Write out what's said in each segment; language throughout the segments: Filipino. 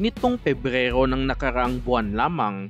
Nitong Pebrero ng nakaraang buwan lamang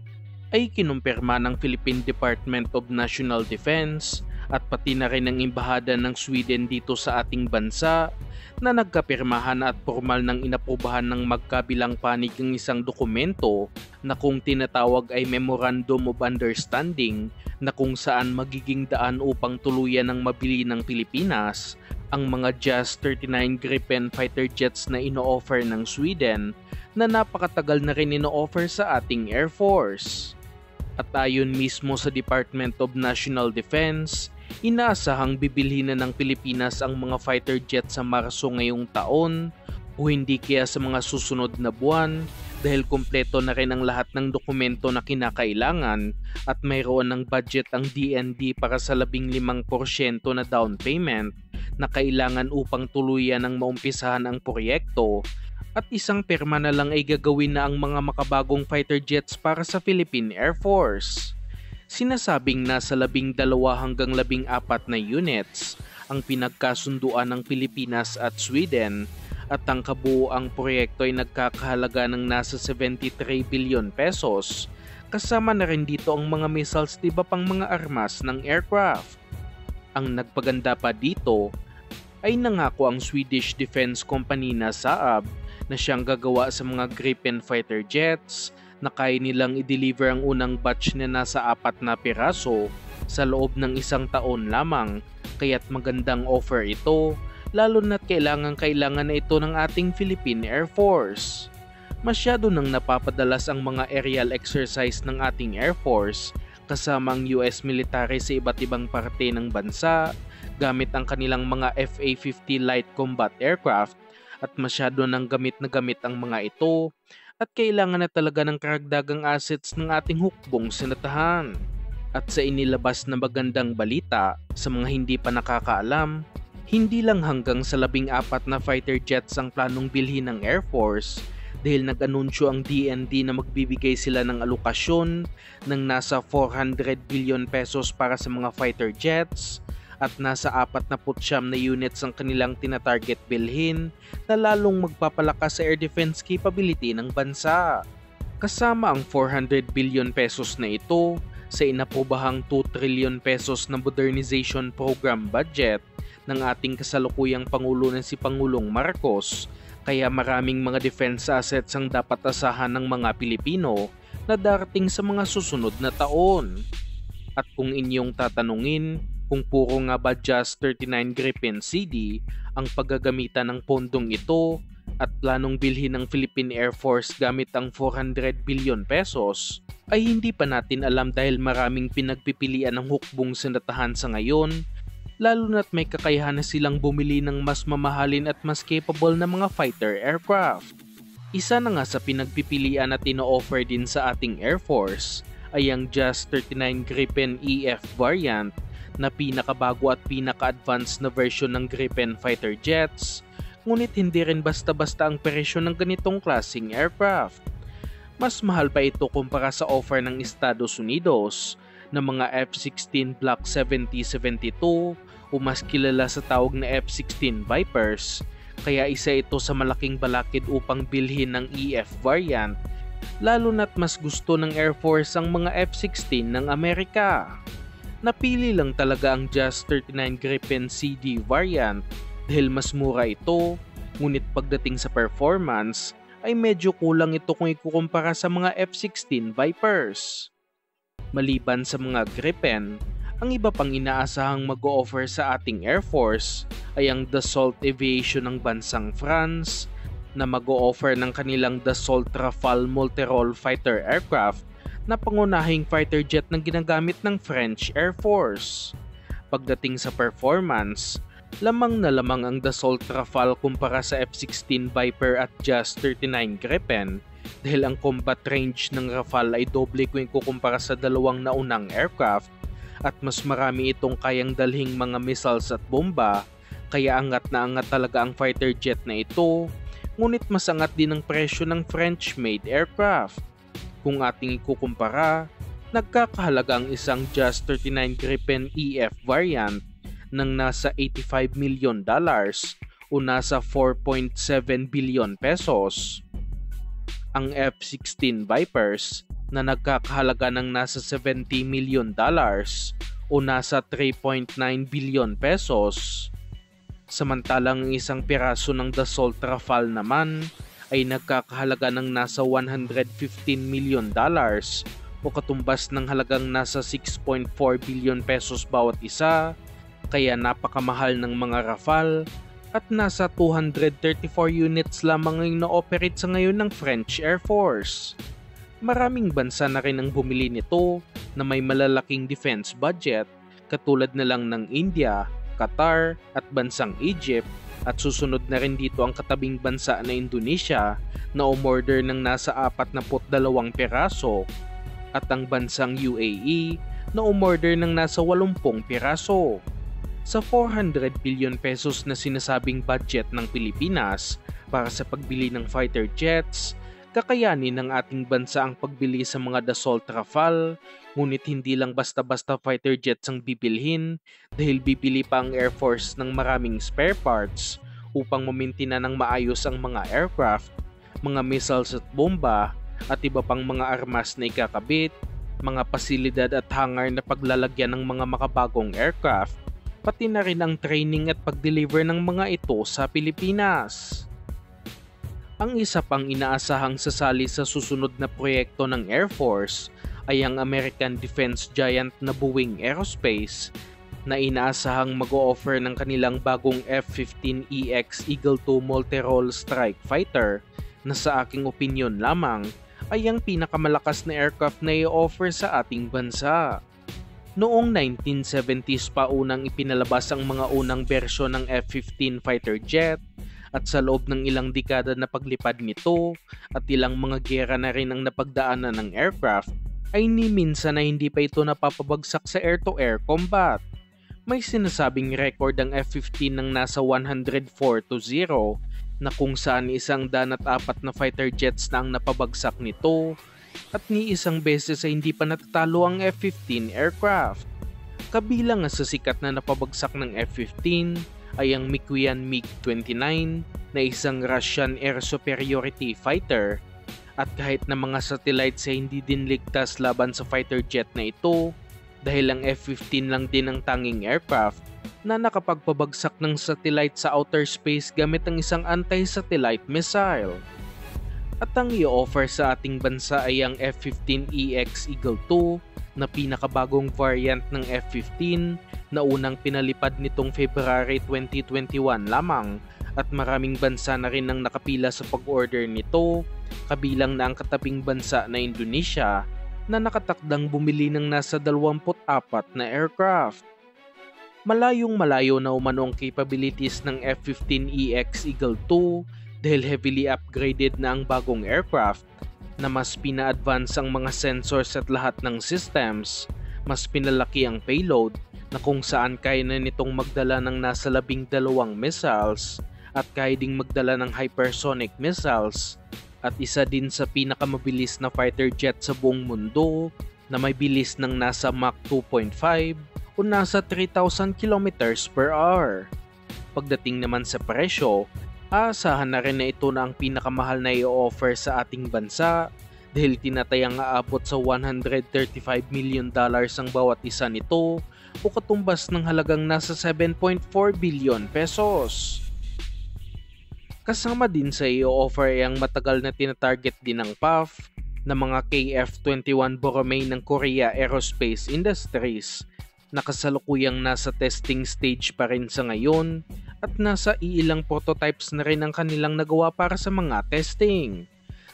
ay kinumpirma ng Philippine Department of National Defense at pati na rin ang embahada ng Sweden dito sa ating bansa na nagkapirmahan at formal ng inaprubahan ng magkabilang panig ng isang dokumento na kung tinatawag ay Memorandum of Understanding na kung saan magiging daan upang tuluyan ng mabili ng Pilipinas ang mga JAS-39 Gripen fighter jets na ino-offer ng Sweden na napakatagal na rin ino-offer sa ating Air Force. At ayon mismo sa Department of National Defense, inaasahang bibilhin na ng Pilipinas ang mga fighter jet sa Marso ngayong taon o hindi kaya sa mga susunod na buwan dahil kumpleto na rin ang lahat ng dokumento na kinakailangan at mayroon ng budget ang DND para sa 15% na down payment na kailangan upang tuluyan ng maumpisahan ang proyekto at isang pirma na lang ay gagawin na ang mga makabagong fighter jets para sa Philippine Air Force. Sinasabing nasa 12 hanggang 14 na units ang pinagkasunduan ng Pilipinas at Sweden at ang kabuuang proyekto ay nagkakahalaga ng nasa 73 billion pesos. Kasama na rin dito ang mga missiles at iba pang mga armas ng aircraft. Ang nagpaganda pa dito ay nangako ang Swedish Defense Company na Saab na siyang gagawa sa mga Gripen fighter jets na kaya nilang i-deliver ang unang batch na nasa 4 na piraso sa loob ng 1 taon lamang, kaya't magandang offer ito lalo na't kailangan na ito ng ating Philippine Air Force. Masyado nang napapadalas ang mga aerial exercise ng ating Air Force kasama ang US military sa iba't ibang parte ng bansa gamit ang kanilang mga FA-50 light combat aircraft at masyado nang gamit ang mga ito at kailangan na talaga ng karagdagang assets ng ating hukbong senatahan. At sa inilabas na magandang balita sa mga hindi pa nakakaalam, hindi lang hanggang sa 14 na fighter jets ang planong bilhin ng Air Force dahil nag-anunsyo ang DND na magbibigay sila ng alokasyon ng nasa 400 billion pesos para sa mga fighter jets at nasa 49 na units ang kanilang tinatarget bilhin na lalong magpapalakas sa air defense capability ng bansa. Kasama ang 400 billion pesos na ito sa inaprobahang 2 trillion pesos na modernization program budget ng ating kasalukuyang Pangulo na si Pangulong Marcos, kaya maraming mga defense assets ang dapat asahan ng mga Pilipino na darating sa mga susunod na taon. At kung inyong tatanungin kung puro nga ba JAS-39 Gripen CD ang paggagamitan ng pondong ito at planong bilhin ng Philippine Air Force gamit ang 400 billion pesos, ay hindi pa natin alam dahil maraming pinagpipilian ng hukbong senatahan sa ngayon, lalo na't may kakayahan na silang bumili ng mas mamahalin at mas capable na mga fighter aircraft. Isa na nga sa pinagpipilian at ino-offer din sa ating Air Force ay ang JAS-39 Gripen EF variant na pinakabago at pinaka-advanced na version ng Gripen fighter jets, ngunit hindi rin basta-basta ang presyo ng ganitong klaseng aircraft. Mas mahal pa ito kumpara sa offer ng Estados Unidos na mga F-16 Block 70-72 o mas kilala sa tawag na F-16 Vipers, kaya isa ito sa malaking balakid upang bilhin ng EF variant, lalo na't mas gusto ng Air Force ang mga F-16 ng Amerika. Napili lang talaga ang JAS-39 Gripen CD variant dahil mas mura ito, ngunit pagdating sa performance ay medyo kulang ito kung ikukumpara sa mga F-16 Vipers. Maliban sa mga Gripen, ang iba pang inaasahang mag-o-offer sa ating Air Force ay ang Dassault Aviation ng bansang France na mag-o-offer ng kanilang Dassault Rafale multirole fighter aircraft na pangunahing fighter jet na ginagamit ng French Air Force. Pagdating sa performance, lamang na lamang ang Dassault Rafale kumpara sa F-16 Viper at JAS-39 Gripen dahil ang combat range ng Rafale ay doble kung ikukumpara sa dalawang naunang aircraft at mas marami itong kayang dalhing mga missiles at bomba, kaya angat na angat talaga ang fighter jet na ito, ngunit mas angat din ang presyo ng French-made aircraft. Kung ating ikukumpara, nagkakahalaga ang isang JAS-39 Gripen EF variant ng nasa $85 million o nasa 4.7 billion pesos. ang F-16 Vipers na nagkakahalaga ng nasa $70 million o nasa 3.9 billion pesos. Samantalang isang piraso ng Dassault Rafale naman ay nagkakahalaga ng nasa $115 million o katumbas ng halagang nasa 6.4 billion pesos bawat isa, kaya napakamahal ng mga Rafale at nasa 234 units lamang ang na-operate sa ngayon ng French Air Force. Maraming bansa na rin ang bumili nito na may malalaking defense budget katulad na lang ng India, Qatar at bansang Egypt, at susunod na rin dito ang katabing bansa na Indonesia na umorder ng nasa 42 piraso at ang bansang UAE na umorder ng nasa 80 piraso. Sa 400 billion pesos na sinasabing budget ng Pilipinas para sa pagbili ng fighter jets, kakayanin ng ating bansa ang pagbili sa mga Dassault Rafale, ngunit hindi lang basta-basta fighter jets ang bibilhin dahil bibili pa ang Air Force ng maraming spare parts upang mamintina ng maayos ang mga aircraft, mga missiles at bomba at iba pang mga armas na ikakabit, mga pasilidad at hangar na paglalagyan ng mga makabagong aircraft, pati na rin ang training at pag-deliver ng mga ito sa Pilipinas. Ang isa pang inaasahang sasali sa susunod na proyekto ng Air Force ay ang American defense giant na Boeing Aerospace na inaasahang mag-o-offer ng kanilang bagong F-15EX Eagle II Multi-Role Strike Fighter na sa aking opinyon lamang ay ang pinakamalakas na aircraft na i-offer sa ating bansa. Noong 1970s pa unang ipinalabas ang mga unang bersyon ng F-15 fighter jet at sa loob ng ilang dekada na paglipad nito at ilang mga giyera na rin ang napagdaanan ng aircraft ay ni minsan na hindi pa ito napapabagsak sa air-to-air combat. May sinasabing record ang F-15 ng nasa 104-0 na kung saan 104 na fighter jets na ang napabagsak nito at ni isang beses ay hindi pa natatalo ang F-15 aircraft. Kabilang sa sikat na napabagsak ng F-15 ay ang Mikoyan MiG-29 na isang Russian air superiority fighter, at kahit na mga satellites ay hindi din ligtas laban sa fighter jet na ito dahil ang F-15 lang din ang tanging aircraft na nakapagpabagsak ng satellite sa outer space gamit ang isang anti-satellite missile. At ang i-offer sa ating bansa ay ang F-15EX Eagle II na pinakabagong variant ng F-15 na unang pinalipad nitong February 2021 lamang, at maraming bansa na rin ang nakapila sa pag-order nito, kabilang na ang katabing bansa na Indonesia na nakatakdang bumili ng nasa 24 na aircraft. Malayong malayo na umano ang capabilities ng F-15EX Eagle II dahil heavily upgraded na ang bagong aircraft na mas pina-advance ang mga sensors at lahat ng systems, mas pinalaki ang payload na kung saan kaya na nitong magdala ng nasa 12 missiles at kaya ding magdala ng hypersonic missiles, at isa din sa pinakamabilis na fighter jet sa buong mundo na may bilis ng nasa Mach 2.5 o nasa 3,000 kilometers per hour. Pagdating naman sa presyo, aasahan na rin na ito na ang pinakamahal na i-offer sa ating bansa dahil tinatayang aabot sa $135 million ang bawat isa nito o katumbas ng halagang nasa 7.4 billion pesos. Kasama din sa i-offer ay ang matagal na tinatarget din ng PAF na mga KF-21 Boromei ng Korea Aerospace Industries na kasalukuyang nasa testing stage pa rin sa ngayon at nasa iilang prototypes na rin ang kanilang nagawa para sa mga testing.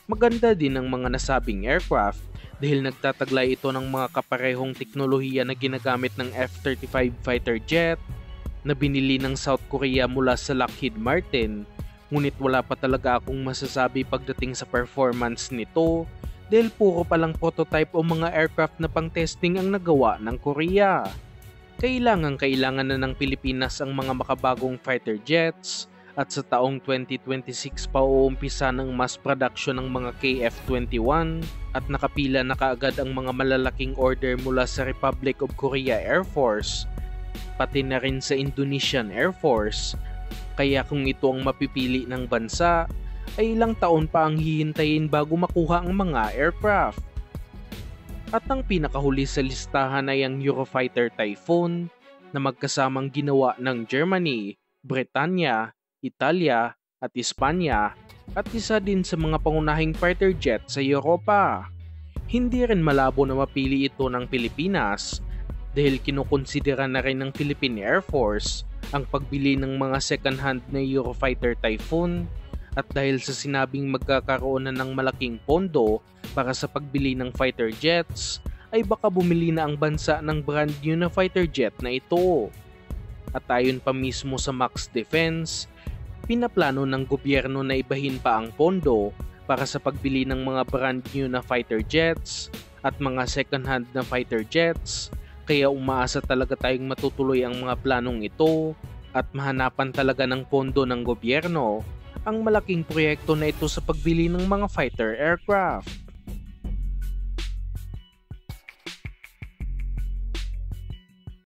Maganda din ang mga nasabing aircraft dahil nagtataglay ito ng mga kaparehong teknolohiya na ginagamit ng F-35 fighter jet na binili ng South Korea mula sa Lockheed Martin, ngunit wala pa talaga akong masasabi pagdating sa performance nito dahil puro palang prototype o mga aircraft na pang testing ang nagawa ng Korea. Kailangan na ng Pilipinas ang mga makabagong fighter jets at sa taong 2026 pa uumpisa ng mass production ng mga KF-21 at nakapila na kaagad ang mga malalaking order mula sa Republic of Korea Air Force, pati na rin sa Indonesian Air Force. Kaya kung ito ang mapipili ng bansa, ay ilang taon pa ang hihintayin bago makuha ang mga aircraft. At ang pinakahuli sa listahan ay ang Eurofighter Typhoon na magkasamang ginawa ng Germany, Bretanya, Italia at Espanya at isa din sa mga pangunahing fighter jet sa Europa. Hindi rin malabo na mapili ito ng Pilipinas dahil kinukonsidera na rin ng Philippine Air Force ang pagbili ng mga second-hand na Eurofighter Typhoon at dahil sa sinabing magkakaroon na ng malaking pondo para sa pagbili ng fighter jets, ay baka bumili na ang bansa ng brand new na fighter jet na ito. At ayon pa mismo sa Max Defense, pinaplano ng gobyerno na ibahin pa ang pondo para sa pagbili ng mga brand new na fighter jets at mga second-hand na fighter jets, kaya umaasa talaga tayong matutuloy ang mga planong ito at mahanapan talaga ng pondo ng gobyerno ang malaking proyekto na ito sa pagbili ng mga fighter aircraft.